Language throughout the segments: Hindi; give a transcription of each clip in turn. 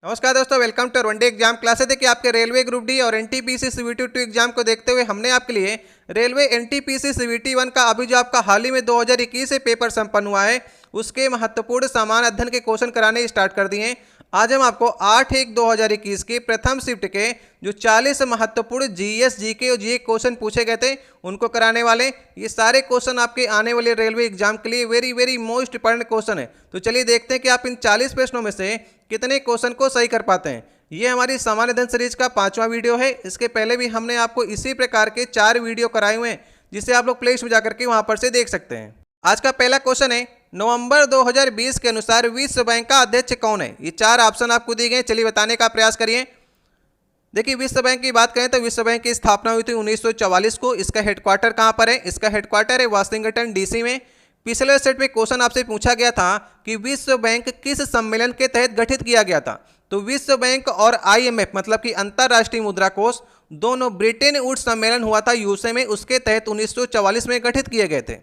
नमस्कार दोस्तों, welcome to one day exam classes. देखिए, आपके रेलवे ग्रुप डी और एनटीपीसी सीवीटी 2 एग्जाम को देखते हुए हमने आपके लिए रेलवे एनटीपीसी सीवीटी 1 का अभी जो आपका हाल ही में 2021 से पेपर संपन्न हुआ है उसके महत्वपूर्ण सामान्य अध्ययन के क्वेश्चन कराने स्टार्ट कर दिए हैं। आज हम आपको 8/1/2021 के प्रथम शिफ्ट के जो 40 महत्वपूर्ण जीएस, जीके और जीए क्वेश्चन पूछे गए थे उनको कराने वाले। ये सारे क्वेश्चन आपके आने वाले रेलवे एग्जाम के लिए very very most important question है। तो चलिए देखते हैं कि आप इन 40 प्रश्नों में से कितने क्वेश्चन को सही कर पाते हैं। ये हमारी सामान्य अध्ययन सीरीज का 5वां वीडियो है। इसके पहले भी हमने आपको इसी प्रकार के 4 वीडियो कराए हुए हैं जिसे आप लोग प्ले लिस्ट में जाकर के वहां पर से देख सकते हैं। आज का पहला क्वेश्चन है, नवंबर 2020 के अनुसार विश्व बैंक का अध्यक्ष कौन है? ये 4 ऑप्शन आपको दिए गए, चलिए बताने का प्रयास करिए। देखिए, विश्व बैंक की बात करें तो विश्व बैंक की स्थापना हुई थी 1944 को। इसका हेडक्वार्टर कहां पर है? इसका हेडक्वार्टर है वाशिंगटन डीसी में। पिछले सेट में क्वेश्चन आपसे पूछा गया था कि विश्व बैंक किस सम्मेलन के तहत गठित किया गया था? तो विश्व बैंक और आईएमएफ मतलब कि अंतरराष्ट्रीय मुद्रा कोष दोनों ब्रिटेन वुड्स सम्मेलन हुआ था यूएसए में, उसके तहत 1944 में गठित किए गए थे।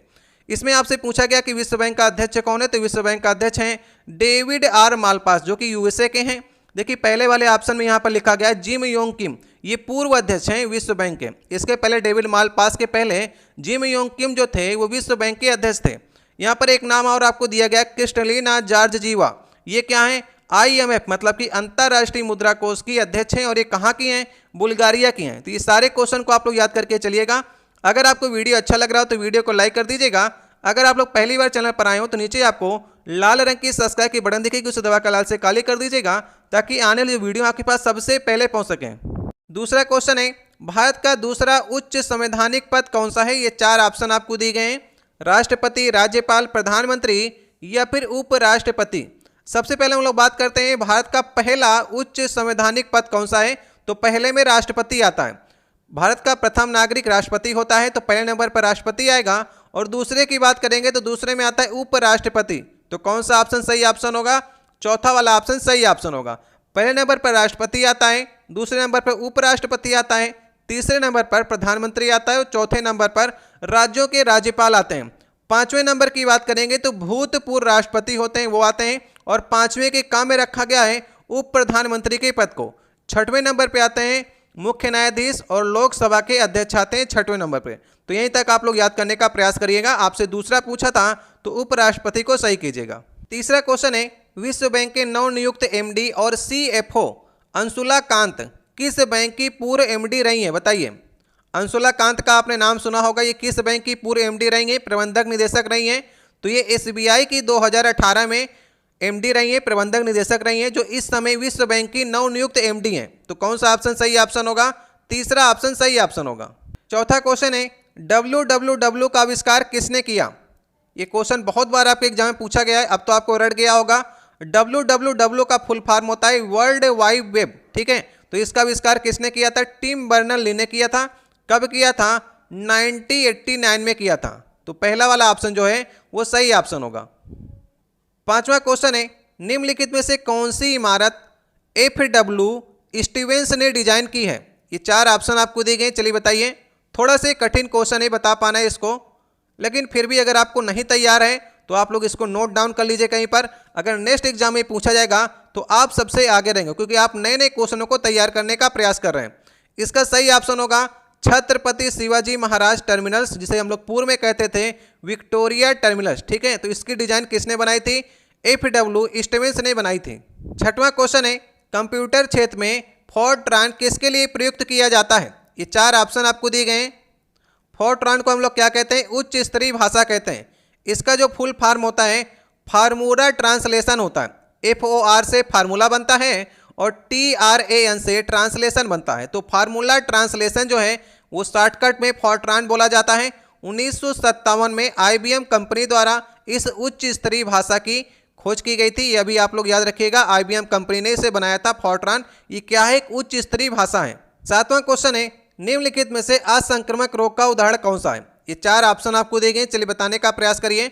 इसमें आपसे पूछा गया कि विश्व बैंक का अध्यक्ष कौन है? तो विश्व बैंक का अध्यक्ष हैं डेविड आर मालपास जो कि यूएसए के हैं। देखिए, पहले वाले ऑप्शन में यहाँ पर लिखा गया जिम योंग किम, ये पूर्व अध्यक्ष हैं विश्व बैंक के। इसके पहले डेविड मालपास के पहले जिम योंग किम जो थे वो विश्व बैंक के अध्यक्ष थे। यहाँ पर एक नाम और आपको दिया गया क्रिस्टलिना जॉर्जिवा, ये क्या है? आईएमएफ मतलब कि अंतरराष्ट्रीय मुद्रा कोष की अध्यक्ष हैं और ये कहाँ की हैं? बुल्गारिया की हैं। तो ये सारे क्वेश्चन को आप लोग याद करके चलिएगा। अगर आपको वीडियो अच्छा लग रहा हो तो वीडियो को लाइक कर दीजिएगा। अगर आप लोग पहली बार चैनल पर आए हो तो नीचे आपको लाल रंग की सब्सक्राइब की बटन दिखेगी, उसे दबाकर लाल से काली कर दीजिएगा ताकि आने वाली वीडियो आपके पास सबसे पहले पहुंच सके। दूसरा क्वेश्चन है, भारत का दूसरा उच्च संवैधानिक पद कौन सा है? ये 4 ऑप्शन आपको दिए गए हैं, राष्ट्रपति, राज्यपाल, प्रधानमंत्री या फिर उपराष्ट्रपति। सबसे पहले हम लोग बात करते हैं भारत का पहला उच्च संवैधानिक पद कौन सा है? तो पहले में राष्ट्रपति आता है। भारत का प्रथम नागरिक राष्ट्रपति होता है, तो पहले नंबर पर राष्ट्रपति आएगा। और दूसरे की बात करेंगे तो दूसरे में आता है उपराष्ट्रपति। तो कौन सा ऑप्शन सही ऑप्शन होगा? चौथा वाला ऑप्शन सही ऑप्शन होगा। पहले नंबर पर राष्ट्रपति आता है, दूसरे नंबर पर उपराष्ट्रपति आता है, तीसरे नंबर पर प्रधानमंत्री आता है और चौथे नंबर पर राज्यों के राज्यपाल आते हैं। 5वें नंबर की बात करेंगे तो भूतपूर्व राष्ट्रपति होते हैं, वो आते हैं। और 5वें के काम में रखा गया है उप प्रधानमंत्री के पद को। 6वें नंबर पे आते हैं मुख्य न्यायाधीश और लोकसभा के अध्यक्ष आते हैं 6वें नंबर पे। तो यहीं तक आप लोग याद करने का प्रयास करिएगा। आपसे दूसरा पूछा था तो उपराष्ट्रपति को सही कीजिएगा। तीसरा क्वेश्चन है, विश्व बैंक के नवनियुक्त एमडी और सीएफओ अंशुला कांत किस बैंक की पूर्व एमडी रही है? बताइए। अंशुला कांत का आपने नाम सुना होगा, ये किस बैंक की पूर्व एमडी रही है? प्रबंधक निदेशक रही हैं। तो ये एसबीआई की 2018 में एमडी रही है, प्रबंधक निदेशक रही हैं, जो इस समय विश्व बैंक की नवनियुक्त एमडी हैं। तो कौन सा ऑप्शन सही ऑप्शन होगा? तीसरा ऑप्शन सही ऑप्शन होगा। चौथा क्वेश्चन है, www का आविष्कार किसने किया? ये क्वेश्चन बहुत बार आपके एग्जाम में पूछा गया है, अब तो आपको रट गया होगा। www का फुल फॉर्म होता है वर्ल्ड वाइड वेब, ठीक है। तो इसका आविष्कार किसने किया था? टिम बर्नर ली ने किया था। कब किया था? 1989 में किया था। तो पहला वाला ऑप्शन जो है वो सही ऑप्शन होगा। 5वां क्वेश्चन है, निम्नलिखित में से कौन सी इमारत FW स्टीवेंस ने डिजाइन की है? ये 4 ऑप्शन आपको दिए गए, चलिए बताइए। थोड़ा से कठिन क्वेश्चन है, बता पाना है इसको, लेकिन फिर भी अगर आपको नहीं तैयार है तो आप लोग इसको नोट डाउन कर लीजिए कहीं पर। अगर नेक्स्ट एग्जाम में पूछा जाएगा तो आप सबसे आगे रहेंगे, क्योंकि आप नए नए क्वेश्चनों को तैयार करने का प्रयास कर रहे हैं। इसका सही ऑप्शन होगा छत्रपति शिवाजी महाराज टर्मिनल्स, जिसे हम लोग पूर्व में कहते थे विक्टोरिया टर्मिनस, ठीक है। तो इसकी डिजाइन किसने बनाई थी? FW स्टीवेंस ने बनाई थी। 6वां क्वेश्चन है, कंप्यूटर क्षेत्र में फोर्ट्रान किसके लिए प्रयुक्त किया जाता है? ये 4 ऑप्शन आपको दिए गए हैं। फोर्ट्रान को हम लोग क्या कहते हैं? उच्च स्तरीय भाषा कहते हैं। इसका जो फुल फॉर्म होता है फार्मूला ट्रांसलेशन होता है। FOR से फार्मूला बनता है और TRAN से ट्रांसलेशन बनता है। तो फार्मूला ट्रांसलेशन जो है वो शॉर्टकट में फोर्ट्रान बोला जाता है। 1957 में IBM कंपनी द्वारा इस उच्च स्तरीय भाषा की खोज की गई थी। ये अभी आप लोग याद रखिएगा, IBM कंपनी ने इसे बनाया था फोर्ट्रान। ये क्या है? एक उच्च स्तरीय भाषा है। 7वां क्वेश्चन है, निम्नलिखित में से असंक्रामक रोग का उदाहरण कौन सा है? ये 4 ऑप्शन आपको दिए गए, चलिए बताने का प्रयास करिए।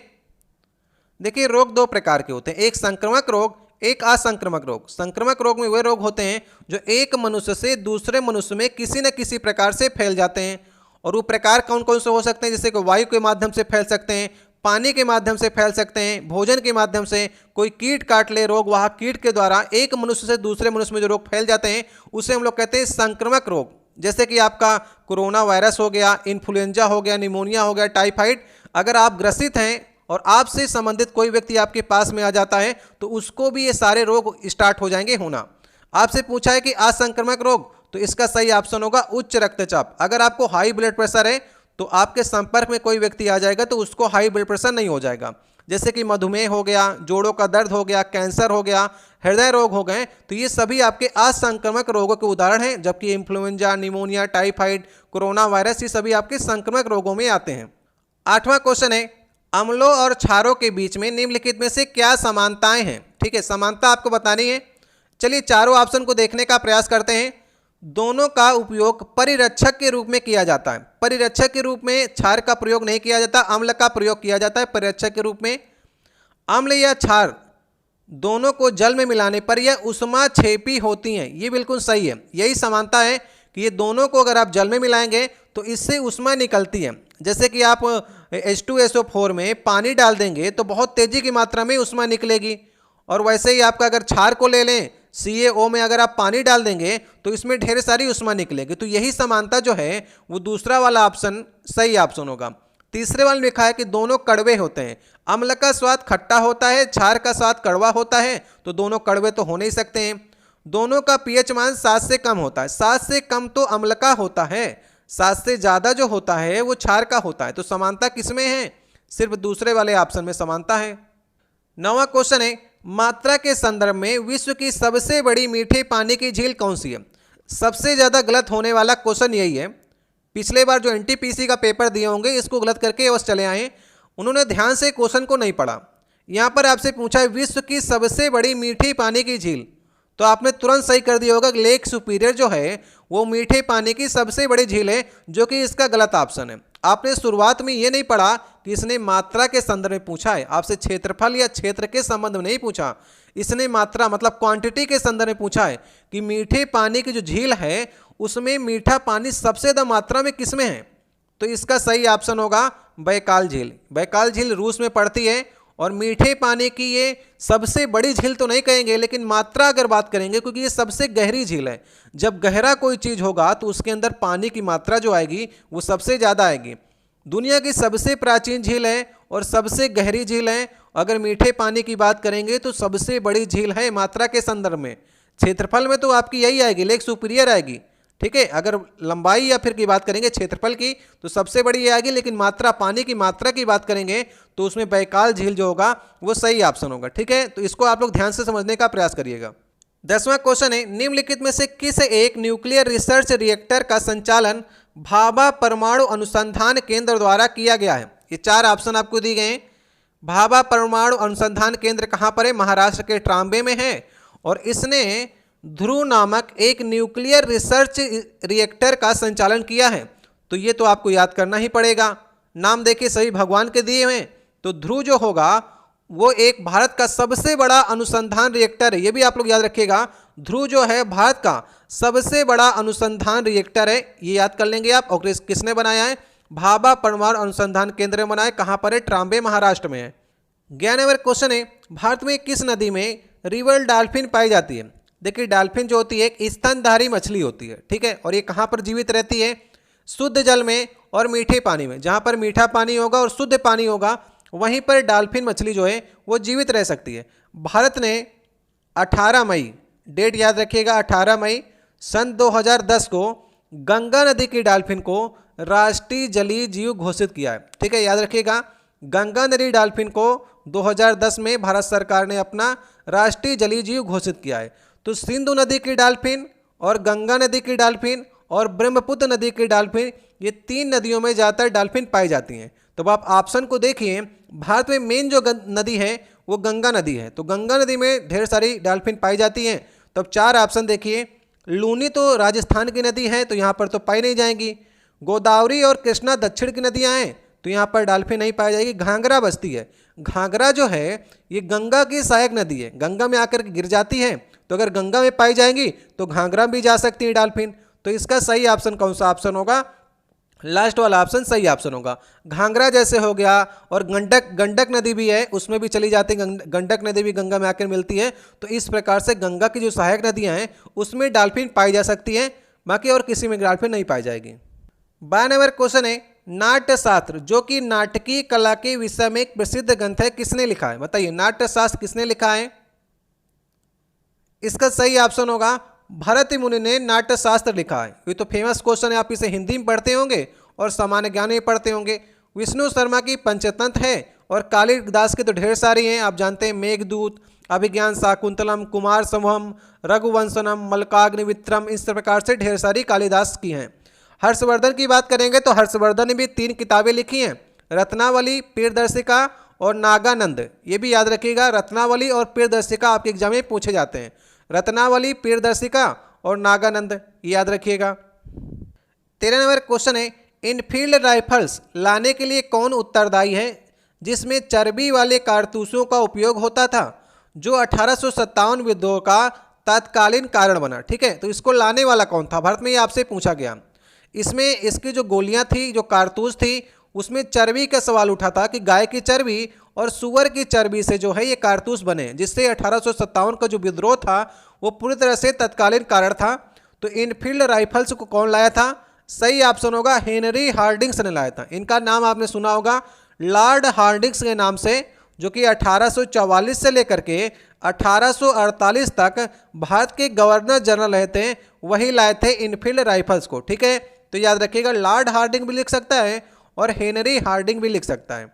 देखिए, रोग 2 प्रकार के होते हैं, एक संक्रामक रोग, एक असंक्रामक रोग। संक्रामक रोग में वे रोग होते हैं जो एक मनुष्य से दूसरे मनुष्य में किसी न किसी प्रकार से फैल जाते हैं। और वो प्रकार कौन कौन से हो सकते हैं? जैसे कि वायु के माध्यम से फैल सकते हैं, पानी के माध्यम से फैल सकते हैं, भोजन के माध्यम से, कोई कीट काट ले रोग, वहाँ कीट के द्वारा एक मनुष्य से दूसरे मनुष्य में जो रोग फैल जाते हैं उसे हम लोग कहते हैं संक्रामक रोग। जैसे कि आपका कोरोना वायरस हो गया, इन्फ्लुएंजा हो गया, निमोनिया हो गया, टाइफाइड। अगर आप ग्रसित हैं और आपसे संबंधित कोई व्यक्ति आपके पास में आ जाता है तो उसको भी ये सारे रोग स्टार्ट हो जाएंगे होना। आपसे पूछा है कि असंक्रामक रोग, तो इसका सही ऑप्शन होगा उच्च रक्तचाप। अगर आपको हाई ब्लड प्रेशर है तो आपके संपर्क में कोई व्यक्ति आ जाएगा तो उसको हाई ब्लड प्रेशर नहीं हो जाएगा। जैसे कि मधुमेह हो गया, जोड़ों का दर्द हो गया, कैंसर हो गया, हृदय रोग हो गए, तो ये सभी आपके असंक्रामक रोगों के उदाहरण हैं। जबकि influenza, pneumonia, typhoid, corona virus, ये सभी आपके संक्रामक रोगों में आते हैं। 8वां क्वेश्चन है, अम्लों और क्षारों के बीच में निम्नलिखित में से क्या समानताएं हैं? ठीक है, समानता आपको बतानी है। चलिए चारों ऑप्शन को देखने का प्रयास करते हैं। दोनों का उपयोग परिरक्षक के रूप में किया जाता है। परिरक्षक के रूप में क्षार का प्रयोग नहीं किया जाता, अम्ल का प्रयोग किया जाता है परिरक्षक के रूप में। अम्ल या क्षार दोनों को जल में मिलाने पर यह ऊष्माक्षेपी होती हैं, ये बिल्कुल सही है। यही समानता है कि ये दोनों को अगर आप जल में मिलाएंगे तो इससे ऊष्मा निकलती है। जैसे कि आप H2SO4 में पानी डाल देंगे तो बहुत तेजी की मात्रा में ऊष्मा निकलेगी, और वैसे ही आपका अगर क्षार को ले लें, CaO में अगर आप पानी डाल देंगे तो इसमें ढेर सारी ऊष्मा निकलेगी। तो यही समानता जो है वो दूसरा वाला ऑप्शन सही ऑप्शन होगा। तीसरे वाले में लिखा है कि दोनों कड़वे होते हैं। अम्ल का स्वाद खट्टा होता है, क्षार का स्वाद कड़वा होता है, तो दोनों कड़वे तो हो नहीं सकते हैं। दोनों का pH मान 7 से कम होता है। 7 से कम तो अम्ल का होता है, 7 से ज़्यादा जो होता है वो क्षार का होता है। तो समानता किसमें है? सिर्फ दूसरे वाले ऑप्शन में समानता है। 9वां क्वेश्चन है, मात्रा के संदर्भ में विश्व की सबसे बड़ी मीठे पानी की झील कौन सी है? सबसे ज़्यादा गलत होने वाला क्वेश्चन यही है। पिछले बार जो NTPC का पेपर दिए होंगे इसको गलत करके बस चले आए, उन्होंने ध्यान से क्वेश्चन को नहीं पढ़ा। यहाँ पर आपसे पूछा है विश्व की सबसे बड़ी मीठे पानी की झील, तो आपने तुरंत सही कर दिया होगा कि लेक सुपीरियर जो है वो मीठे पानी की सबसे बड़ी झील है, जो कि इसका गलत ऑप्शन है। आपने शुरुआत में ये नहीं पढ़ा कि इसने मात्रा के संदर्भ में पूछा है, आपसे क्षेत्रफल या क्षेत्र के संबंध में नहीं पूछा। इसने मात्रा मतलब क्वांटिटी के संदर्भ में पूछा है कि मीठे पानी की जो झील है उसमें मीठा पानी सबसे ज़्यादा मात्रा में किस में है? तो इसका सही ऑप्शन होगा बैकाल झील। बैकाल झील रूस में पड़ती है, और मीठे पानी की ये सबसे बड़ी झील तो नहीं कहेंगे, लेकिन मात्रा अगर बात करेंगे, क्योंकि ये सबसे गहरी झील है। जब गहरा कोई चीज़ होगा तो उसके अंदर पानी की मात्रा जो आएगी वो सबसे ज़्यादा आएगी। दुनिया की सबसे प्राचीन झील है और सबसे गहरी झील है। अगर मीठे पानी की बात करेंगे तो सबसे बड़ी झील है मात्रा के संदर्भ में। क्षेत्रफल में तो आपकी यही आएगी, लेक सुपीरियर आएगी। ठीक है, अगर लंबाई या फिर की बात करेंगे क्षेत्रफल की तो सबसे बड़ी ये आएगी, लेकिन मात्रा, पानी की मात्रा की बात करेंगे तो उसमें बैकाल झील जो होगा वो सही ऑप्शन होगा। ठीक है, तो इसको आप लोग ध्यान से समझने का प्रयास करिएगा। 10वां क्वेश्चन है, निम्नलिखित में से किस एक न्यूक्लियर रिसर्च रिएक्टर का संचालन भाभा परमाणु अनुसंधान केंद्र द्वारा किया गया है? ये 4 ऑप्शन आपको दिए गए हैं। भाभा परमाणु अनुसंधान केंद्र कहाँ पर है? महाराष्ट्र के ट्राम्बे में है, और इसने ध्रुव नामक एक न्यूक्लियर रिसर्च रिएक्टर का संचालन किया है। तो ये तो आपको याद करना ही पड़ेगा। नाम देखिए सभी भगवान के दिए हुए हैं, तो ध्रुव जो होगा वो एक भारत का सबसे बड़ा अनुसंधान रिएक्टर है। ये भी आप लोग याद रखिएगा, ध्रुव जो है भारत का सबसे बड़ा अनुसंधान रिएक्टर है, ये याद कर लेंगे आप। और किसने बनाया है? भाभा परमाणु अनुसंधान केंद्र में बनाया। कहाँ पर है? ट्राम्बे, महाराष्ट्र में है। 11वां नंबर क्वेश्चन है, भारत में किस नदी में रिवर डॉल्फिन पाई जाती है? देखिए डॉल्फिन जो होती है एक स्तनधारी मछली होती है। ठीक है, और ये कहाँ पर जीवित रहती है? शुद्ध जल में और मीठे पानी में। जहाँ पर मीठा पानी होगा और शुद्ध पानी होगा वहीं पर डॉल्फिन मछली जो है वो जीवित रह सकती है। भारत ने 18 मई, डेट याद रखिएगा, 18 मई सन 2010 को गंगा नदी की डॉल्फिन को राष्ट्रीय जलीय जीव घोषित किया है। ठीक है, याद रखिएगा, गंगा नदी डॉल्फिन को 2010 में भारत सरकार ने अपना राष्ट्रीय जलीय जीव घोषित किया है। तो सिंधु नदी की डॉल्फिन और गंगा नदी की डॉल्फिन और ब्रह्मपुत्र नदी की डॉल्फिन, ये 3 नदियों में ज़्यादातर डॉल्फिन पाई जाती हैं। तो आप ऑप्शन को देखिए, भारत में मेन जो नदी है वो गंगा नदी है, तो गंगा नदी में ढेर सारी डॉल्फिन पाई जाती हैं। तो अब 4 ऑप्शन देखिए। लूनी तो राजस्थान की नदी है, तो यहाँ पर तो पाई नहीं जाएंगी। गोदावरी और कृष्णा दक्षिण की नदियाँ हैं, तो यहाँ पर डॉल्फिन नहीं पाई जाएगी। घाघरा बसती है। घाघरा जो है ये गंगा की सहायक नदी है, गंगा में आकर गिर जाती है, तो अगर गंगा में पाई जाएंगी तो घाघरा भी जा सकती है डॉल्फिन। तो इसका सही ऑप्शन कौन सा ऑप्शन होगा? लास्ट वाला ऑप्शन सही ऑप्शन होगा। घाघरा जैसे हो गया, और गंडक नदी भी है, उसमें भी चली जाती है, गंडक नदी भी गंगा में आकर मिलती है। तो इस प्रकार से गंगा की जो सहायक नदियां हैं उसमें डॉल्फिन पाई जा सकती है, बाकी और किसी में डॉल्फिन नहीं पाई जाएगी। 12 नंबर क्वेश्चन है, नाट्यशास्त्र जो कि नाटकीय कला के विषय में एक प्रसिद्ध ग्रंथ है, किसने लिखा है? बताइए, नाट्यशास्त्र किसने लिखा है? इसका सही ऑप्शन होगा भरत मुनि ने नाट्यशास्त्र लिखा है। ये तो फेमस क्वेश्चन है, आप इसे हिंदी में पढ़ते होंगे और सामान्य ज्ञान में पढ़ते होंगे। विष्णु शर्मा की पंचतंत्र है, और कालिदास के तो ढेर सारी हैं, आप जानते हैं, मेघदूत, अभिज्ञान शाकुंतलम, कुमार संभवम, रघुवंशनम, मल्लिकाग्निमित्रम, इस प्रकार से ढेर सारी कालिदास की हैं। हर्षवर्धन की बात करेंगे तो हर्षवर्धन ने भी 3 किताबें लिखी हैं, रत्नावली, प्रियदर्शिका और नागानंद। ये भी याद रखिएगा, रत्नावली और प्रियदर्शिका आपके एग्जाम में पूछे जाते हैं। रत्नावली, प्रियदर्शिका और नागानंद, ये याद रखिएगा। 13 नंबर क्वेश्चन है, इनफील्ड राइफल्स लाने के लिए कौन उत्तरदायी है जिसमें चर्बी वाले कारतूसों का उपयोग होता था, जो 1857 विद्रोह का तत्कालीन कारण बना? ठीक है, तो इसको लाने वाला कौन था? भारत में ये आपसे पूछा गया। इसमें इसकी जो गोलियां थी, जो कारतूस थी, उसमें चर्बी का सवाल उठा था कि गाय की चर्बी और सुअर की चर्बी से जो है ये कारतूस बने, जिससे 1857 का जो विद्रोह था वो पूरी तरह से तत्कालीन कारण था। तो इनफील्ड राइफल्स को कौन लाया था? सही ऑप्शन होगा हेनरी हार्डिंग्स ने लाया था। इनका नाम आपने सुना होगा लॉर्ड हार्डिंग्स के नाम से, जो कि 1844 से लेकर के 1848 तक भारत के गवर्नर जनरल रहे थे, वही लाए थे इनफील्ड राइफल्स को। ठीक है, तो याद रखिएगा, लॉर्ड हार्डिंग भी लिख सकता है और हेनरी हार्डिंग भी लिख सकता है।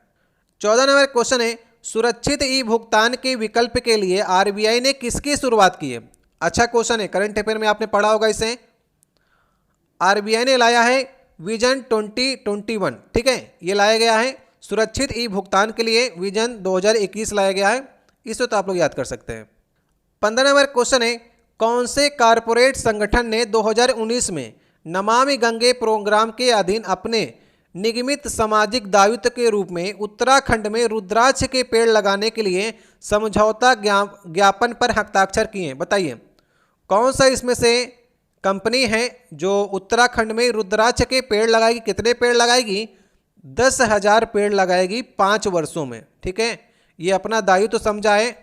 14 नंबर क्वेश्चन है, सुरक्षित ई भुगतान के विकल्प के लिए आरबीआई ने किसकी शुरुआत की है? अच्छा क्वेश्चन है, करंट अफेयर में आपने पढ़ा होगा इसे। आरबीआई ने लाया है विजन 2021। ठीक है, ये लाया गया है सुरक्षित ई भुगतान के लिए, विजन 2021 लाया गया है, इसे तो आप लोग याद कर सकते हैं। 15 नंबर क्वेश्चन है, कौन से कारपोरेट संगठन ने 2019 में नमामि गंगे प्रोग्राम के अधीन अपने निगमित सामाजिक दायित्व के रूप में उत्तराखंड में रुद्राक्ष के पेड़ लगाने के लिए समझौता ज्ञापन पर हस्ताक्षर किए हैं? बताइए, कौन सा इसमें से कंपनी है जो उत्तराखंड में रुद्राक्ष के पेड़ लगाएगी? कितने पेड़ लगाएगी? 10,000 पेड़ लगाएगी 5 वर्षों में। ठीक है, ये अपना दायित्व तो समझा है।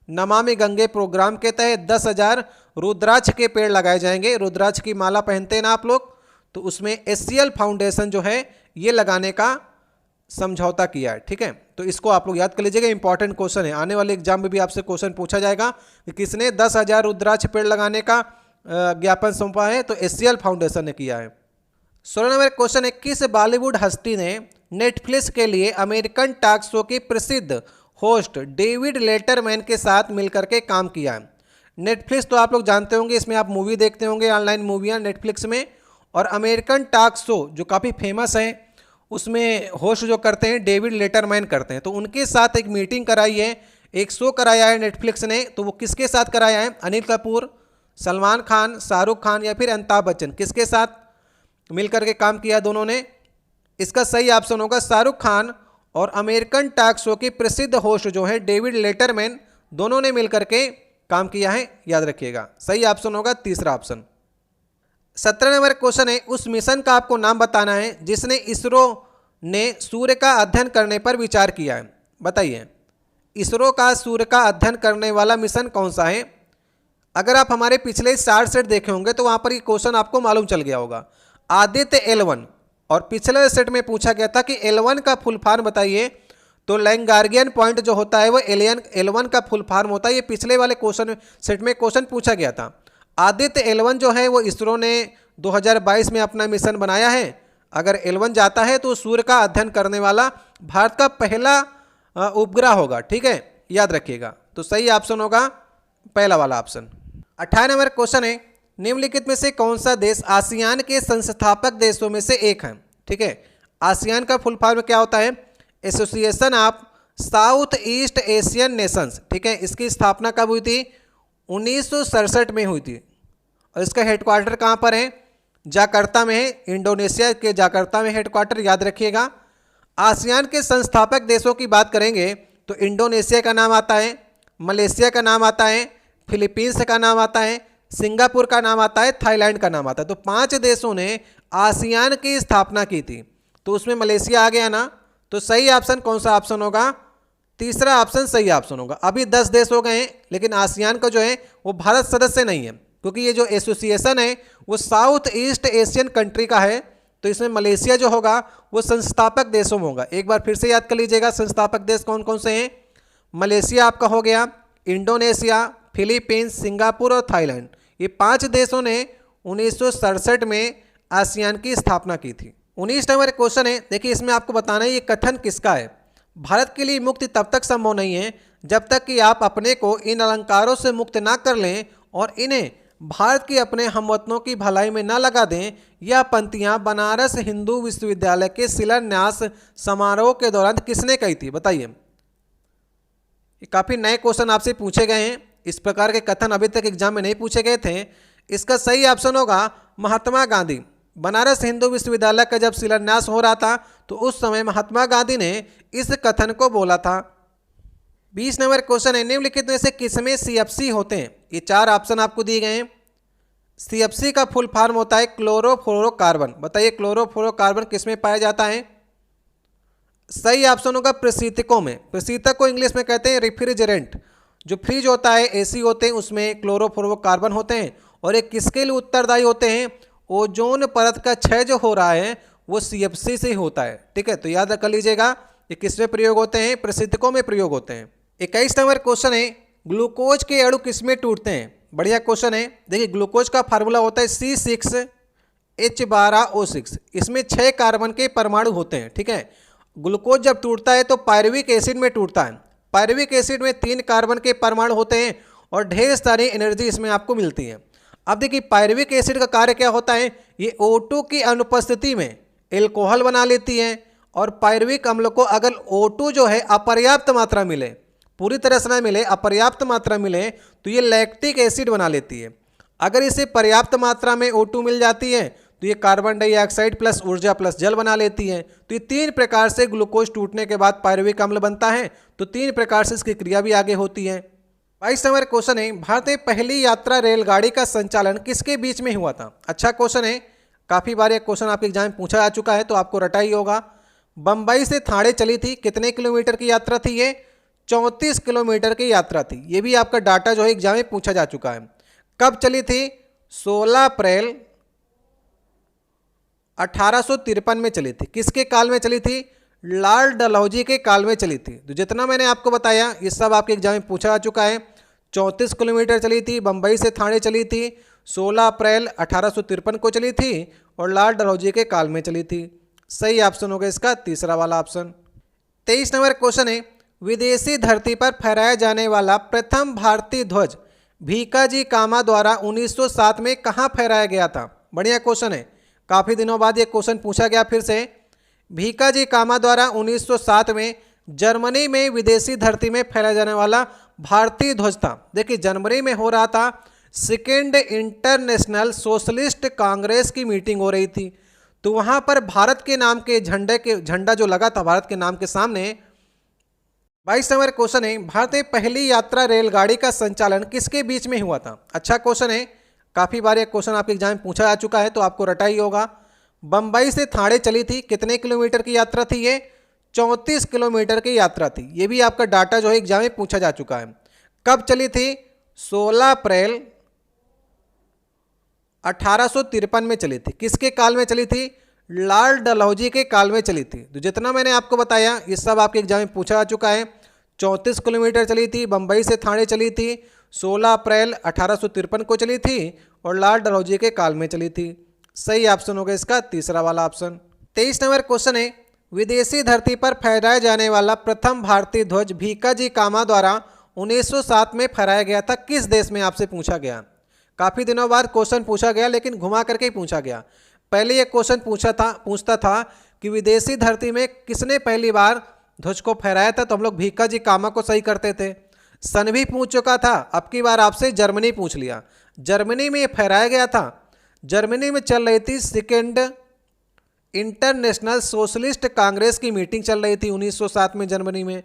नमामि गंगे प्रोग्राम के तहत 10,000 रुद्राक्ष के पेड़ लगाए जाएंगे। रुद्राक्ष की माला पहनते हैं ना आप लोग, तो उसमें एचसीएल फाउंडेशन जो है ये लगाने का समझौता किया है। ठीक है, तो इसको आप लोग याद कर लीजिएगा, इंपॉर्टेंट क्वेश्चन है, आने वाले एग्जाम में भी आपसे क्वेश्चन पूछा जाएगा कि किसने 10,000 रुद्राक्ष पेड़ लगाने का ज्ञापन सौंपा है, तो एचसीएल फाउंडेशन ने किया है। 16 नंबर क्वेश्चन है, किस बॉलीवुड हस्ती ने नेटफ्लिक्स के लिए अमेरिकन टॉक शो के प्रसिद्ध होस्ट डेविड लेटरमैन के साथ मिलकर के काम किया है? नेटफ्लिक्स तो आप लोग जानते होंगे, इसमें आप मूवी देखते होंगे, ऑनलाइन मूवियाँ नेटफ्लिक्स में। और अमेरिकन टॉक शो जो काफ़ी फेमस है, उसमें होस्ट जो करते हैं डेविड लेटरमैन करते हैं। तो उनके साथ एक मीटिंग कराई है, एक शो कराया है नेटफ्लिक्स ने। तो वो किसके साथ कराया है? अनिल कपूर, सलमान खान, शाहरुख खान या फिर अमिताभ बच्चन, किसके साथ मिलकर के काम किया दोनों ने? इसका सही ऑप्शन होगा शाहरुख खान और अमेरिकन टॉक शो के प्रसिद्ध होस्ट जो है डेविड लेटरमैन, दोनों ने मिलकर के काम किया है, याद रखिएगा। सही ऑप्शन होगा तीसरा ऑप्शन। 17 नंबर क्वेश्चन है, उस मिशन का आपको नाम बताना है जिसने इसरो ने सूर्य का अध्ययन करने पर विचार किया है। बताइए, इसरो का सूर्य का अध्ययन करने वाला मिशन कौन सा है? अगर आप हमारे पिछले 4 सेट देखे होंगे तो वहाँ पर ये क्वेश्चन आपको मालूम चल गया होगा। आदित्य L1, और पिछले सेट में पूछा गया था कि L1 का फुल फॉर्म बताइए, तो लैंगार्गियन पॉइंट जो होता है वो L1 का फुल फॉर्म होता है। ये पिछले वाले क्वेश्चन सेट में क्वेश्चन पूछा गया था। आदित्य L1 जो है वो इसरो ने 2022 में अपना मिशन बनाया है। अगर L1 जाता है तो सूर्य का अध्ययन करने वाला भारत का पहला उपग्रह होगा। ठीक है, याद रखिएगा। तो सही ऑप्शन होगा पहला वाला ऑप्शन। 18 नंबर क्वेश्चन है, निम्नलिखित में से कौन सा देश आसियान के संस्थापक देशों में से एक है? ठीक है, आसियान का फुल फॉर्म क्या होता है? Association of south east Asian Nations. ठीक है, इसकी स्थापना कब हुई थी? 1967 में हुई थी। और इसका हेडक्वार्टर कहाँ पर है? जाकार्ता में है, इंडोनेशिया के जाकार्ता में हेडक्वार्टर, याद रखिएगा। आसियान के संस्थापक देशों की बात करेंगे तो इंडोनेशिया का नाम आता है, मलेशिया का नाम आता है, फिलीपींस का नाम आता है, सिंगापुर का नाम आता है, थाईलैंड का नाम आता है। तो 5 देशों ने आसियान की स्थापना की थी। तो उसमें मलेशिया आ गया ना, तो सही ऑप्शन कौन सा ऑप्शन होगा? तीसरा ऑप्शन सही ऑप्शन होगा। अभी 10 देश हो गए हैं, लेकिन आसियान का जो है वो भारत सदस्य नहीं है, क्योंकि ये जो एसोसिएशन है वो साउथ ईस्ट एशियन कंट्री का है। तो इसमें मलेशिया जो होगा वो संस्थापक देशों में होगा। एक बार फिर से याद कर लीजिएगा, संस्थापक देश कौन कौन से हैं? मलेशिया आपका हो गया, इंडोनेशिया, फिलीपींस, सिंगापुर और थाईलैंड। ये 5 देशों ने 1967 में आसियान की स्थापना की थी। 19 नंबर क्वेश्चन है, देखिए इसमें आपको बताना है ये कथन किसका है। भारत के लिए मुक्ति तब तक संभव नहीं है जब तक कि आप अपने को इन अलंकारों से मुक्त ना कर लें और इन्हें भारत के अपने हमवतनों की भलाई में ना लगा दें। यह पंक्तियां बनारस हिंदू विश्वविद्यालय के शिलान्यास समारोह के दौरान किसने कही थी? बताइए। ये काफ़ी नए क्वेश्चन आपसे पूछे गए हैं, इस प्रकार के कथन अभी तक एग्जाम में नहीं पूछे गए थे। इसका सही ऑप्शन होगा महात्मा गांधी। बनारस हिंदू विश्वविद्यालय का जब शिलान्यास हो रहा था तो उस समय महात्मा गांधी ने इस कथन को बोला था। 20 नंबर क्वेश्चन है, निम्नलिखित में से किसमें सीएफसी होते हैं? ये 4 ऑप्शन आपको दिए गए हैं। सीएफसी का फुल फॉर्म होता है क्लोरोफ्लोरोकार्बन। बताइए क्लोरोफ्लोरोकार्बन किसमें पाया जाता है? सही ऑप्शन होगा प्रशीतकों में। प्रशीतक को इंग्लिश में कहते हैं रेफ्रिजरेंट। जो फ्रिज होता है, एसी होते हैं, उसमें क्लोरोफ्लोरोकार्बन होते हैं। और एक किसके लिए उत्तरदायी होते हैं? ओजोन परत का क्षय जो हो रहा है वो सीएफसी से ही होता है। ठीक है, तो याद कर लीजिएगा ये किसमें प्रयोग होते हैं? प्रशीतकों में प्रयोग होते हैं। 21 नंबर क्वेश्चन है, ग्लूकोज के अणु किसमें टूटते हैं? बढ़िया क्वेश्चन है। देखिए ग्लूकोज का फार्मूला होता है C6H12O6। इसमें 6 कार्बन के परमाणु होते हैं। ठीक है, ग्लूकोज जब टूटता है तो पायरुविक एसिड में टूटता है। पायरुविक एसिड में 3 कार्बन के परमाणु होते हैं और ढेर सारी एनर्जी इसमें आपको मिलती है। अब देखिए पायरुविक एसिड का कार्य क्या होता है? ये O2 की अनुपस्थिति में एल्कोहल बना लेती है। और पायरुविक अम्ल को अगर O2 जो है अपर्याप्त मात्रा मिले, पूरी तरह से ना मिले, अपर्याप्त मात्रा मिले, तो ये लैक्टिक एसिड बना लेती है। अगर इसे पर्याप्त मात्रा में O2 मिल जाती है तो ये कार्बन डाइऑक्साइड प्लस ऊर्जा प्लस जल बना लेती है। तो ये 3 प्रकार से ग्लूकोज टूटने के बाद पायरुविक अम्ल बनता है। तो 3 प्रकार से इसकी क्रिया भी आगे होती है। 22 नंबर क्वेश्चन है, भारत में पहली यात्रा रेलगाड़ी का संचालन किसके बीच में हुआ था? अच्छा क्वेश्चन है, काफ़ी बार ये क्वेश्चन आपके एग्जाम में पूछा जा चुका है, तो आपको रटा ही होगा। बम्बई से ठाणे चली थी, कितने किलोमीटर की यात्रा थी ये? 34 किलोमीटर की यात्रा थी। ये भी आपका डाटा जो है एग्जाम में पूछा जा चुका है। कब चली थी? 16 अप्रैल 1853 में चली थी। किसके काल में चली थी? लॉर्ड डलहौजी के काल में चली थी। तो जितना मैंने आपको बताया ये सब आपके एग्जाम में पूछा जा चुका है। 34 किलोमीटर चली थी, बम्बई से ठाणे चली थी, 16 अप्रैल 1853 को चली थी और लॉर्ड डलहौजी के काल में चली थी। सही ऑप्शन होगा इसका तीसरा वाला ऑप्शन। 23 नंबर क्वेश्चन है, विदेशी धरती पर फहराया जाने वाला प्रथम भारतीय ध्वज भीकाजी कामा द्वारा 1907 में कहाँ फहराया गया था? बढ़िया क्वेश्चन है, काफ़ी दिनों बाद ये क्वेश्चन पूछा गया फिर से। भीकाजी कामा द्वारा 1907 में जर्मनी में विदेशी धरती में फहराया जाने वाला भारतीय ध्वज था। देखिए जर्मनी में हो रहा था सेकेंड इंटरनेशनल सोशलिस्ट कांग्रेस की मीटिंग हो रही थी। तो वहाँ पर भारत के नाम के झंडा जो लगा था भारत के नाम के सामने। 22 नंबर क्वेश्चन है, भारत में पहली यात्रा रेलगाड़ी का संचालन किसके बीच में हुआ था? अच्छा क्वेश्चन है, काफ़ी बार ये क्वेश्चन आपके एग्जाम में पूछा जा चुका है, तो आपको रटा ही होगा। बम्बई से ठाणे चली थी, कितने किलोमीटर की यात्रा थी ये? 34 किलोमीटर की यात्रा थी। ये भी आपका डाटा जो है एग्जाम में पूछा जा चुका है। कब चली थी? 16 अप्रैल 1853 में चली थी। किसके काल में चली थी? लॉर्ड डलहौजी के काल में चली थी। तो जितना मैंने आपको बताया ये सब आपके एग्जाम में पूछा जा चुका है। 34 किलोमीटर चली थी, बम्बई से ठाणे चली थी, 16 अप्रैल 1853 को चली थी और लॉर्ड डलहौजी के काल में चली थी। सही ऑप्शन होगा इसका तीसरा वाला ऑप्शन। 23 नंबर क्वेश्चन है, विदेशी धरती पर फहराया जाने वाला प्रथम भारतीय ध्वज भीकाजी कामा द्वारा 1907 में फहराया गया था किस देश में? आपसे पूछा गया। काफ़ी दिनों बाद क्वेश्चन पूछा गया, लेकिन घुमा करके ही पूछा गया। पहले ये क्वेश्चन पूछता था कि विदेशी धरती में किसने पहली बार ध्वज को फहराया था, तो हम लोग भीकाजी कामा को सही करते थे। सन भी पूछ चुका था, अब की बार आपसे जर्मनी पूछ लिया। जर्मनी में ये फहराया गया था। जर्मनी में चल रही थी सेकेंड इंटरनेशनल सोशलिस्ट कांग्रेस की मीटिंग चल रही थी 1907 में जर्मनी में।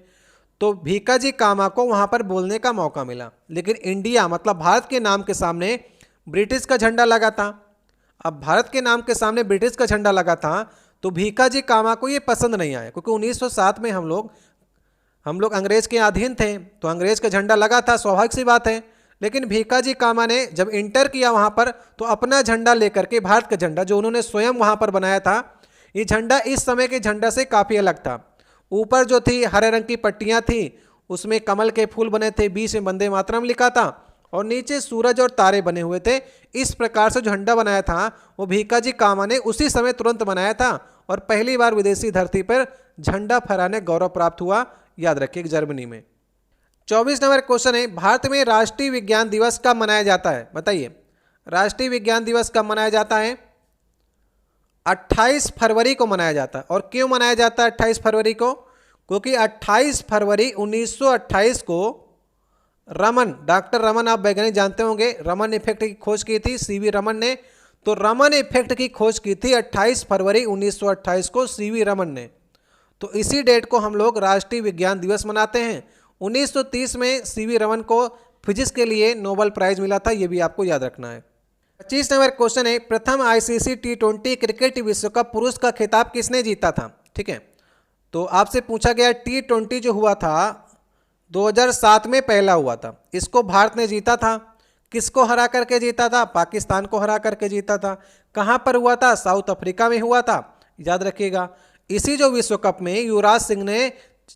तो भीकाजी कामा को वहाँ पर बोलने का मौका मिला, लेकिन इंडिया मतलब भारत के नाम के सामने ब्रिटिश का झंडा लगा था। अब भारत के नाम के सामने ब्रिटिश का झंडा लगा था तो भीकाजी कामा को ये पसंद नहीं आया, क्योंकि 1907 में हम लोग अंग्रेज के अधीन थे, तो अंग्रेज का झंडा लगा था, स्वाभाविक सी बात है। लेकिन भीकाजी कामा ने जब इंटर किया वहाँ पर, तो अपना झंडा लेकर के, भारत का झंडा जो उन्होंने स्वयं वहाँ पर बनाया था, ये झंडा इस समय के झंडा से काफ़ी अलग था। ऊपर जो थी हरे रंग की पट्टियाँ थी, उसमें कमल के फूल बने थे, बीच में वंदे मातरम लिखा था और नीचे सूरज और तारे बने हुए थे। इस प्रकार से जो झंडा बनाया था वो भीकाजी कामा ने उसी समय तुरंत बनाया था और पहली बार विदेशी धरती पर झंडा फहराने गौरव प्राप्त हुआ, याद रखिए, जर्मनी में। 24 नंबर क्वेश्चन है, भारत में राष्ट्रीय विज्ञान दिवस कब मनाया जाता है? बताइए, राष्ट्रीय विज्ञान दिवस कब मनाया जाता है? 28 फरवरी को मनाया जाता है। और क्यों मनाया जाता है 28 फरवरी को? क्योंकि 28 फरवरी 1928 को डॉक्टर रमन, आप वैज्ञानिक जानते होंगे, रमन इफेक्ट की खोज की थी सीवी रमन ने। तो रमन इफेक्ट की खोज की थी 28 फरवरी 1928 को सीवी रमन ने। तो इसी डेट को हम लोग राष्ट्रीय विज्ञान दिवस मनाते हैं। 1930 में सीवी रमन को फिजिक्स के लिए नोबेल प्राइज मिला था, ये भी आपको याद रखना है। 25 नंबर क्वेश्चन है, प्रथम आईसीसी T20 क्रिकेट विश्व कप पुरुष का खिताब किसने जीता था? ठीक है, तो आपसे पूछा गया T20 जो हुआ था 2007 में पहला हुआ था, इसको भारत ने जीता था। किसको हरा करके जीता था? पाकिस्तान को हरा करके जीता था। कहाँ पर हुआ था? साउथ अफ्रीका में हुआ था, याद रखिएगा। इसी जो विश्व कप में युवराज सिंह ने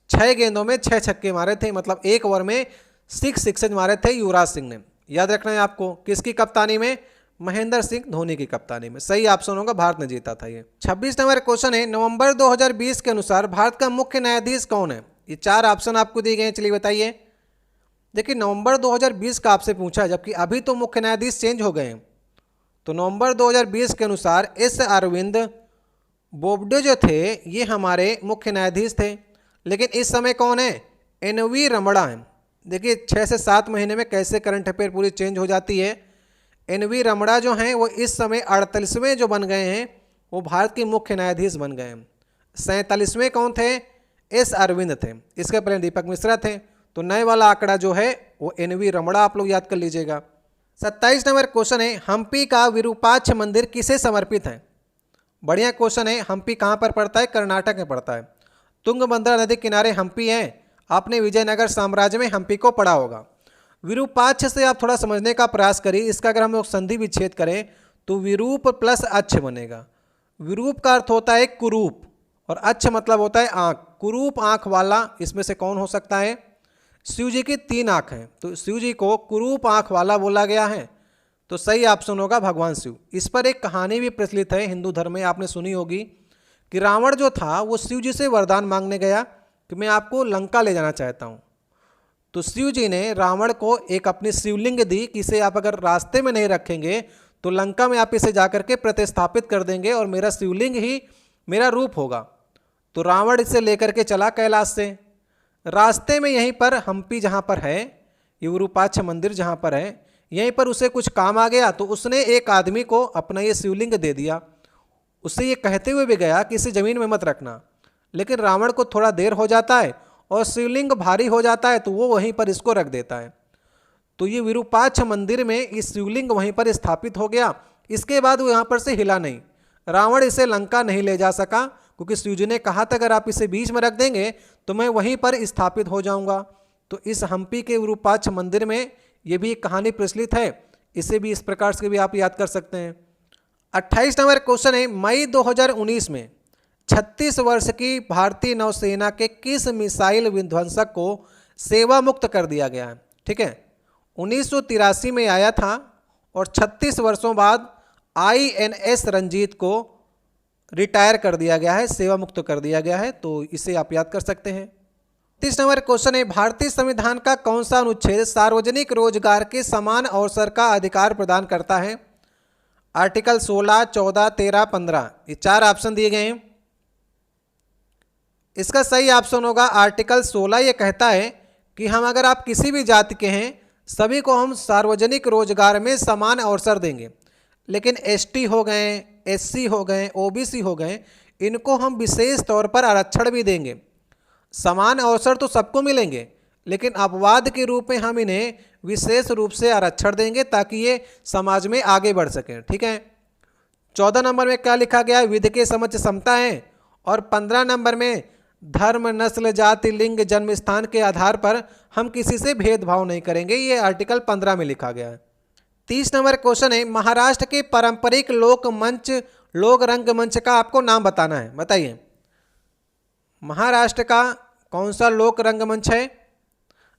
6 गेंदों में 6 छक्के मारे थे, मतलब एक ओवर में 6 सिक्सेज मारे थे युवराज सिंह ने, याद रखना है आपको। किसकी कप्तानी में? महेंद्र सिंह धोनी की कप्तानी में। सही ऑप्शन होगा, भारत ने जीता था ये। 26 नंबर क्वेश्चन है, नवंबर 2020 के अनुसार भारत का मुख्य न्यायाधीश कौन है? ये 4 ऑप्शन आपको दिए गए हैं, चलिए बताइए। देखिए, नवंबर 2020 का आपसे पूछा है, जबकि अभी तो मुख्य न्यायाधीश चेंज हो गए हैं। तो नवंबर 2020 के अनुसार एस अरविंद बोबडे जो थे ये हमारे मुख्य न्यायाधीश थे। लेकिन इस समय कौन है? एनवी रमणा है। देखिए 6 से 7 महीने में कैसे करंट अफेयर पूरी चेंज हो जाती है। एनवी रमणा जो हैं वो इस समय 48वें जो बन गए हैं वो भारत के मुख्य न्यायाधीश बन गए हैं। 47वें कौन थे? एस अरविंद थे। इसके पहले दीपक मिश्रा थे। तो नए वाला आंकड़ा जो है वो एनवी रमणा आप लोग याद कर लीजिएगा। 27 नंबर क्वेश्चन है, हम्पी का विरूपाक्ष मंदिर किसे समर्पित है? बढ़िया क्वेश्चन है। हम्पी कहाँ पर पड़ता है? कर्नाटक में पड़ता है। तुंगभद्रा नदी किनारे हम्पी है। आपने विजयनगर साम्राज्य में हम्पी को पढ़ा होगा। विरूपाक्ष से आप थोड़ा समझने का प्रयास करिए। इसका अगर हम लोग संधि विच्छेद करें तो विरूप प्लस अक्ष बनेगा। विरूप का अर्थ होता है कुरूप और अक्ष मतलब होता है आँख। कुरूप आँख वाला इसमें से कौन हो सकता है? शिव जी की 3 आँख हैं, तो शिव जी को कुरूप आँख वाला बोला गया है। तो सही ऑप्शन होगा भगवान शिव। इस पर एक कहानी भी प्रचलित है हिंदू धर्म में, आपने सुनी होगी कि रावण जो था वो शिव जी से वरदान मांगने गया कि मैं आपको लंका ले जाना चाहता हूँ। तो शिव जी ने रावण को एक अपनी शिवलिंग दी कि इसे आप अगर रास्ते में नहीं रखेंगे तो लंका में आप इसे जाकर के प्रतिस्थापित कर देंगे और मेरा शिवलिंग ही मेरा रूप होगा। तो रावण इसे लेकर के चला कैलाश से। रास्ते में यहीं पर हम्पी जहाँ पर है, ये विरूपाक्ष मंदिर जहाँ पर है, यहीं पर उसे कुछ काम आ गया तो उसने एक आदमी को अपना ये शिवलिंग दे दिया। उससे ये कहते हुए भी गया कि इसे ज़मीन में मत रखना। लेकिन रावण को थोड़ा देर हो जाता है और शिवलिंग भारी हो जाता है तो वो वहीं पर इसको रख देता है। तो ये विरूपाक्ष मंदिर में इस शिवलिंग वहीं पर स्थापित हो गया। इसके बाद वो यहाँ पर से हिला नहीं। रावण इसे लंका नहीं ले जा सका क्योंकि शिव जी ने कहा था अगर आप इसे बीच में रख देंगे तो मैं वहीं पर स्थापित हो जाऊंगा। तो इस हम्पी के विरूपाक्ष मंदिर में ये भी एक कहानी प्रचलित है। इसे भी इस प्रकार से भी आप याद कर सकते हैं। 28 नंबर क्वेश्चन है, मई 2019 में 36 वर्ष की भारतीय नौसेना के किस मिसाइल विध्वंसक को सेवा मुक्त कर दिया गया है? ठीक है, 1983 में आया था और 36 वर्षों बाद INS रंजीत को रिटायर कर दिया गया है, सेवा मुक्त कर दिया गया है। तो इसे आप याद कर सकते हैं। 30 नंबर क्वेश्चन है, भारतीय संविधान का कौन सा अनुच्छेद सार्वजनिक रोजगार के समान अवसर का अधिकार प्रदान करता है? आर्टिकल 16, 14, 13, 15, ये 4 ऑप्शन दिए गए हैं। इसका सही ऑप्शन होगा आर्टिकल 16। ये कहता है कि हम अगर आप किसी भी जाति के हैं सभी को हम सार्वजनिक रोजगार में समान अवसर देंगे। लेकिन ST हो गए, SC हो गए, OBC हो गए, इनको हम विशेष तौर पर आरक्षण भी देंगे। समान अवसर तो सबको मिलेंगे लेकिन अपवाद के रूप में हम इन्हें विशेष रूप से आरक्षण देंगे ताकि ये समाज में आगे बढ़ सकें। ठीक है। 14 नंबर में क्या लिखा गया है, विधि के समक्ष समता है। और 15 नंबर में धर्म, नस्ल, जाति, लिंग, जन्म स्थान के आधार पर हम किसी से भेदभाव नहीं करेंगे, ये आर्टिकल 15 में लिखा गया है। 30 नंबर क्वेश्चन है, महाराष्ट्र के पारंपरिक लोक मंच, लोक रंगमंच का आपको नाम बताना है। बताइए महाराष्ट्र का कौन सा लोक रंगमंच है।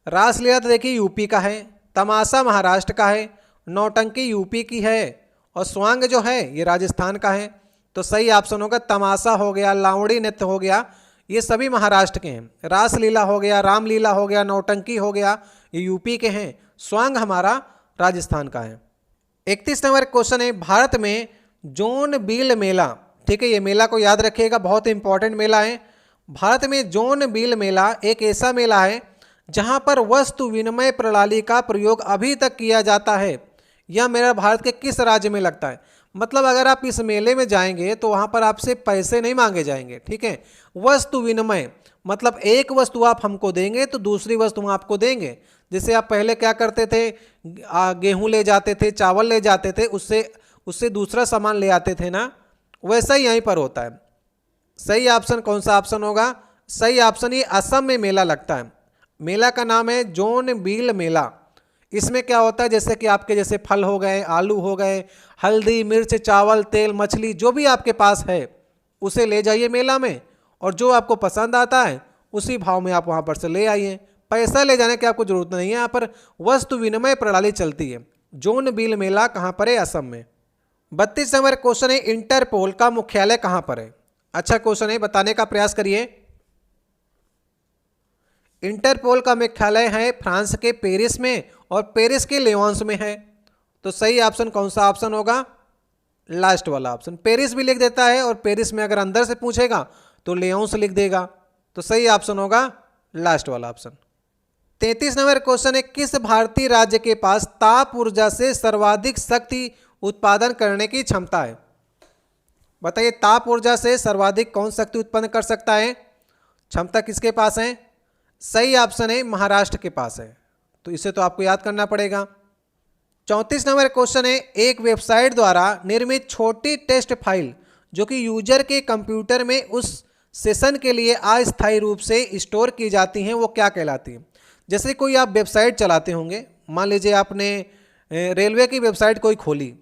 रासलीला तो देखिए यूपी का है, तमाशा महाराष्ट्र का है, नौटंकी यूपी की है और स्वांग जो है ये राजस्थान का है। तो सही ऑप्शन होगा तमाशा हो गया, लावड़ी नृत्य हो गया, ये सभी महाराष्ट्र के हैं। रासलीला हो गया, रामलीला हो गया, नौटंकी हो गया, ये यूपी के हैं। स्वांग हमारा राजस्थान का है। 31 नंबर क्वेश्चन है, भारत में जोन बील मेला, ठीक है, ये मेला को याद रखिएगा, बहुत इंपॉर्टेंट मेला है। भारत में जोन बील मेला एक ऐसा मेला है जहां पर वस्तु विनिमय प्रणाली का प्रयोग अभी तक किया जाता है। यह मेरा भारत के किस राज्य में लगता है। मतलब अगर आप इस मेले में जाएंगे तो वहां पर आपसे पैसे नहीं मांगे जाएंगे। ठीक है। वस्तु विनिमय मतलब एक वस्तु आप हमको देंगे तो दूसरी वस्तु हम आपको देंगे। जैसे आप पहले क्या करते थे, गेहूं ले जाते थे, चावल ले जाते थे, उससे दूसरा सामान ले आते थे ना, वैसा ही यहीं पर होता है। सही ऑप्शन कौन सा ऑप्शन होगा। सही ऑप्शन ये असम में मेला लगता है। मेला का नाम है जोन बील मेला। इसमें क्या होता है, जैसे कि आपके जैसे फल हो गए, आलू हो गए, हल्दी, मिर्च, चावल, तेल, मछली, जो भी आपके पास है उसे ले जाइए मेला में, और जो आपको पसंद आता है उसी भाव में आप वहाँ पर से ले आइए। पैसा ले जाने की आपको जरूरत नहीं है, यहाँ पर वस्तु विनिमय प्रणाली चलती है। जोन बील मेला कहाँ पर है, असम में। 32 नंबर क्वेश्चन है, इंटरपोल का मुख्यालय कहाँ पर है। अच्छा क्वेश्चन है, बताने का प्रयास करिए। इंटरपोल का मुख्यालय है फ्रांस के पेरिस में और पेरिस के लेवांस में है। तो सही ऑप्शन कौन सा ऑप्शन होगा, लास्ट वाला ऑप्शन। पेरिस भी लिख देता है और पेरिस में अगर अंदर से पूछेगा तो लेवांस लिख देगा। तो सही ऑप्शन होगा लास्ट वाला ऑप्शन। 33 नंबर क्वेश्चन है, किस भारतीय राज्य के पास ताप ऊर्जा से सर्वाधिक शक्ति उत्पादन करने की क्षमता है। बताइए ताप ऊर्जा से सर्वाधिक कौन शक्ति उत्पन्न कर सकता है, क्षमता किसके पास है। सही ऑप्शन है महाराष्ट्र के पास है। तो इसे तो आपको याद करना पड़ेगा। 34 नंबर क्वेश्चन है, एक वेबसाइट द्वारा निर्मित छोटी टेस्ट फाइल जो कि यूजर के कंप्यूटर में उस सेशन के लिए अस्थायी रूप से स्टोर की जाती हैं, वो क्या कहलाती है। जैसे कोई आप वेबसाइट चलाते होंगे, मान लीजिए आपने रेलवे की वेबसाइट कोई खोली,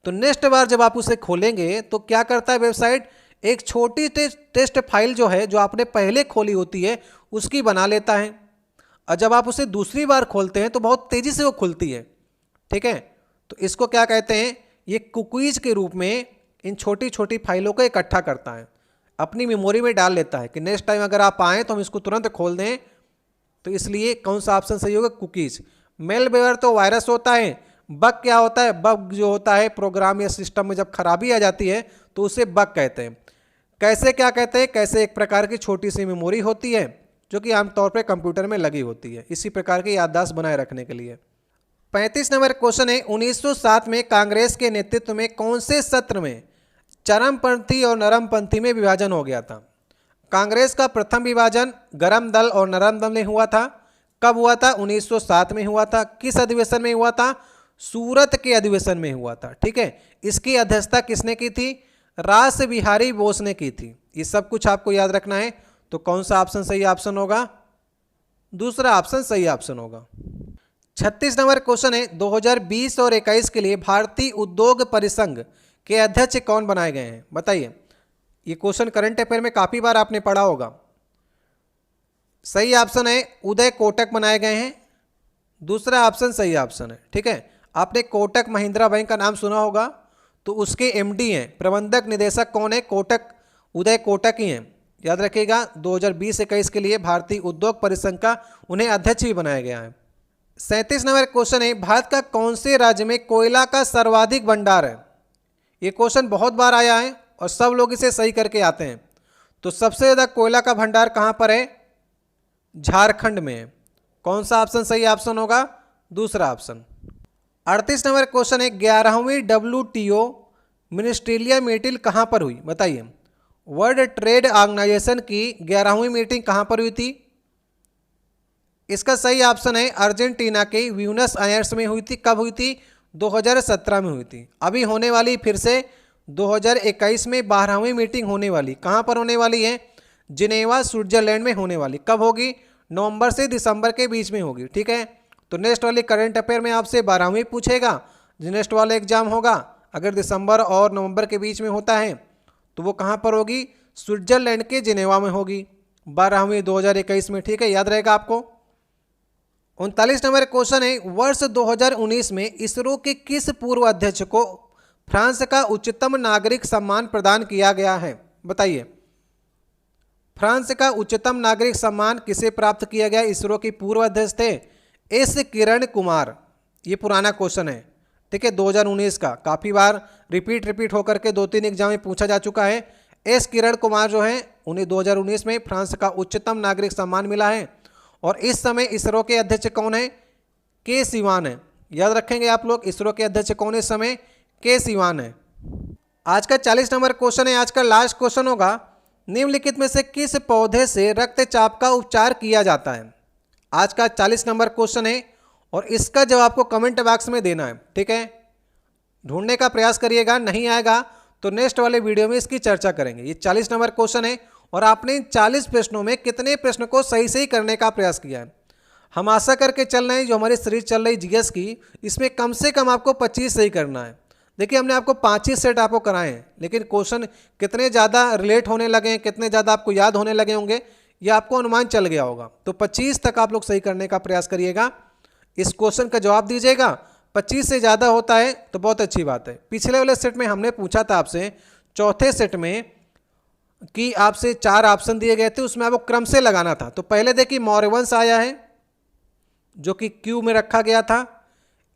तो नेक्स्ट बार जब आप उसे खोलेंगे तो क्या करता है वेबसाइट, एक छोटी टेस्ट फाइल जो है जो आपने पहले खोली होती है उसकी बना लेता है, और जब आप उसे दूसरी बार खोलते हैं तो बहुत तेज़ी से वो खुलती है। ठीक है। तो इसको क्या कहते हैं, ये कुकीज़ के रूप में इन छोटी छोटी फाइलों को इकट्ठा करता है, अपनी मेमोरी में डाल लेता है कि नेक्स्ट टाइम अगर आप आएँ तो हम इसको तुरंत खोल दें। तो इसलिए कौन सा ऑप्शन सही होगा, कुकीज़। मेलवेयर तो वायरस होता है, बग क्या होता है, बग जो होता है प्रोग्राम या सिस्टम में जब खराबी आ जाती है तो उसे बग कहते हैं। कैसे क्या कहते हैं, कैसे एक प्रकार की छोटी सी मेमोरी होती है जो कि आमतौर पर कंप्यूटर में लगी होती है इसी प्रकार की याददाश्त बनाए रखने के लिए। 35 नंबर क्वेश्चन है, 1907 में कांग्रेस के नेतृत्व में कौन से सत्र में चरमपंथी और नरमपंथी में विभाजन हो गया था। कांग्रेस का प्रथम विभाजन गरम दल और नरम दल में हुआ था। कब हुआ था, 1907 में हुआ था। किस अधिवेशन में हुआ था, सूरत के अधिवेशन में हुआ था। ठीक है। इसकी अध्यक्षता किसने की थी, रास बिहारी बोस ने की थी। ये सब कुछ आपको याद रखना है। तो कौन सा ऑप्शन सही ऑप्शन होगा, दूसरा ऑप्शन सही ऑप्शन होगा। 36 नंबर क्वेश्चन है, 2020 और 21 के लिए भारतीय उद्योग परिसंघ के अध्यक्ष कौन बनाए गए हैं। बताइए, ये क्वेश्चन करंट अफेयर में काफी बार आपने पढ़ा होगा। सही ऑप्शन है उदय कोटक बनाए गए हैं, दूसरा ऑप्शन सही ऑप्शन है। ठीक है। आपने कोटक महिंद्रा बैंक का नाम सुना होगा, तो उसके एमडी हैं, प्रबंधक निदेशक कौन है, कोटक, उदय कोटक ही हैं। याद रखिएगा 2020-21 के लिए भारतीय उद्योग परिसंघ का उन्हें अध्यक्ष भी बनाया गया है। 37 नंबर क्वेश्चन है, भारत का कौन से राज्य में कोयला का सर्वाधिक भंडार है। ये क्वेश्चन बहुत बार आया है और सब लोग इसे सही करके आते हैं। तो सबसे ज़्यादा कोयला का भंडार कहाँ पर है, झारखंड में है। कौन सा ऑप्शन सही ऑप्शन होगा, दूसरा ऑप्शन। 38 नंबर क्वेश्चन है, 11वीं WTO मिनिस्ट्रियल मीटिंग कहाँ पर हुई। बताइए, वर्ल्ड ट्रेड ऑर्गेनाइजेशन की 11वीं मीटिंग कहाँ पर हुई थी। इसका सही ऑप्शन है अर्जेंटीना के ब्यूनस आयर्स में हुई थी। कब हुई थी? 2017 में हुई थी। अभी होने वाली फिर से 2021 में 12वीं मीटिंग होने वाली। कहाँ पर होने वाली है? जिनेवा स्विट्जरलैंड में होने वाली। कब होगी? नवंबर से दिसंबर के बीच में होगी। ठीक है, तो नेक्स्ट वाली करंट अफेयर में आपसे 12वीं पूछेगा। जो नेक्स्ट वाला एग्जाम होगा अगर दिसंबर और नवंबर के बीच में होता है तो वो कहाँ पर होगी? स्विट्जरलैंड के जिनेवा में होगी 12वीं 2021 में। ठीक है, याद रहेगा आपको। 39 नंबर क्वेश्चन है, वर्ष 2019 में इसरो के किस पूर्व अध्यक्ष को फ्रांस का उच्चतम नागरिक सम्मान प्रदान किया गया है? बताइए, फ्रांस का उच्चतम नागरिक सम्मान किसे प्राप्त किया गया? इसरो के पूर्व अध्यक्ष थे एस किरण कुमार। ये पुराना क्वेश्चन है, ठीक है, 2019 का। काफ़ी बार रिपीट होकर के 2-3 एग्जाम में पूछा जा चुका है। एस किरण कुमार जो है उन्हें 2019 में फ्रांस का उच्चतम नागरिक सम्मान मिला है। और इस समय इसरो के अध्यक्ष कौन है? के सिवान है। याद रखेंगे आप लोग, इसरो के अध्यक्ष कौन है इस समय? के सिवान है। आज का 40 नंबर क्वेश्चन है, आज का लास्ट क्वेश्चन होगा, निम्नलिखित में से किस पौधे से रक्तचाप का उपचार किया जाता है? आज का 40 नंबर क्वेश्चन है और इसका जवाब आपको कमेंट बॉक्स में देना है। ठीक है, ढूंढने का प्रयास करिएगा, नहीं आएगा तो नेक्स्ट वाले वीडियो में इसकी चर्चा करेंगे। ये 40 नंबर क्वेश्चन है और आपने इन 40 प्रश्नों में कितने प्रश्न को सही सही करने का प्रयास किया है। हम आशा करके चल रहे हैं, जो हमारी सीरीज चल रही जीएस की, इसमें कम से कम आपको 25 सही करना है। देखिए, हमने आपको 5 ही सेट आपको कराए हैं, लेकिन क्वेश्चन कितने ज़्यादा रिलेट होने लगे हैं, कितने ज़्यादा आपको याद होने लगे होंगे, ये आपको अनुमान चल गया होगा। तो 25 तक आप लोग सही करने का प्रयास करिएगा, इस क्वेश्चन का जवाब दीजिएगा। 25 से ज़्यादा होता है तो बहुत अच्छी बात है। पिछले वाले सेट में हमने पूछा था आपसे, चौथे सेट में, कि आपसे 4 ऑप्शन दिए गए थे, उसमें आपको क्रम से लगाना था। तो पहले देखिए मौर्य वंश आया है जो कि क्यू में रखा गया था।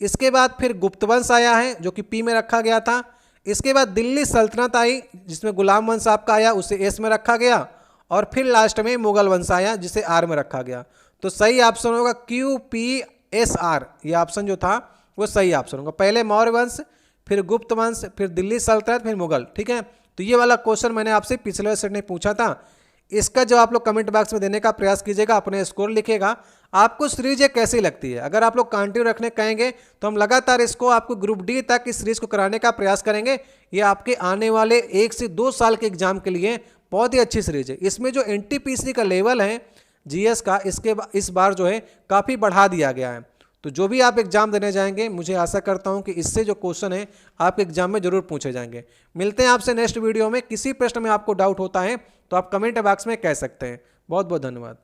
इसके बाद फिर गुप्त वंश आया है जो कि पी में रखा गया था। इसके बाद दिल्ली सल्तनत आई जिसमें गुलाम वंश आपका आया, उसे एस में रखा गया। और फिर लास्ट में मुगल वंश आया जिसे आर में रखा गया। तो सही ऑप्शन होगा क्यू पी एस आर। ये ऑप्शन जो था वो सही ऑप्शन होगा। पहले मौर्य वंश, फिर गुप्त वंश, फिर दिल्ली सल्तनत, फिर मुगल। ठीक है, तो ये वाला क्वेश्चन मैंने आपसे पिछले सेट में पूछा था। इसका जवाब आप लोग कमेंट बॉक्स में देने का प्रयास कीजिएगा, अपने स्कोर लिखेगा। आपको सीरीज ये कैसी लगती है? अगर आप लोग कंटिन्यू रखने कहेंगे तो हम लगातार इसको आपको ग्रुप डी तक इस सीरीज को कराने का प्रयास करेंगे। ये आपके आने वाले 1 से 2 साल के एग्जाम के लिए बहुत ही अच्छी सीरीज है। इसमें जो एनटीपीसी का लेवल है जीएस का, इस बार जो है काफ़ी बढ़ा दिया गया है। तो जो भी आप एग्जाम देने जाएंगे, मुझे आशा करता हूं कि इससे जो क्वेश्चन है आपके एग्जाम में जरूर पूछे जाएंगे। मिलते हैं आपसे नेक्स्ट वीडियो में। किसी प्रश्न में आपको डाउट होता है तो आप कमेंट बॉक्स में कह सकते हैं। बहुत बहुत धन्यवाद।